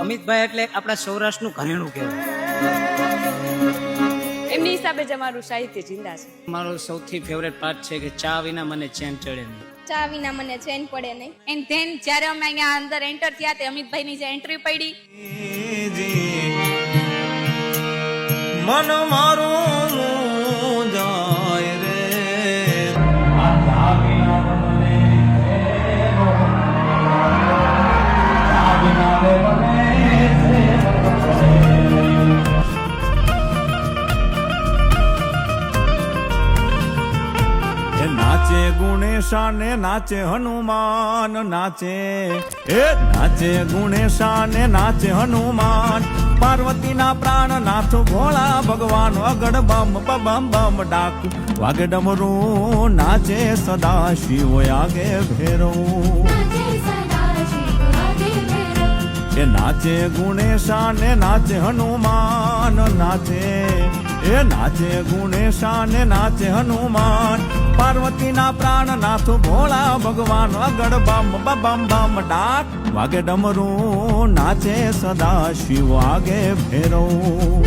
અમિતભાઈ એટલે આપણા સૌરાષ્ટ્રનું ઘરેણું કહેવાય. એમની હિસાબે જ અમારું સાહિત્ય જિંદા છે. મારો સૌથી ફેવરેટ પાર્ટ છે કે ચા વિના મને ચેન ચડે નહીં. ચા વિના મને ચેન પડે નહીં. એન્ડ ધેન જ્યારે અમે અહીંયા અંદર એન્ટર થયા તે અમિતભાઈની જે એન્ટ્રી પડી, મન મારું જાય રે નાચે ગુણેશાને નાચે હનુમાન નાચે નાચે ગુણેશાને નાચે હનુમાન પાર્વતીના પ્રાણ નાથ ભોળા ભગવાન અગડ બમ બમ બમ ડાકુ વાગે ડમરું નાચે સદા શિવ આગે ભેરવું એ નાચે ગુણેશાને નાચે હનુમાન નાચે નાચે ગુણેશાને નાચે હનુમાન પાર્વતીના પ્રાણ નાથ ભોળા ભગવાન અગડ બમ બમ બમ ડાક વાગે ડમરું નાચે સદા શિવ આગે ભેરવું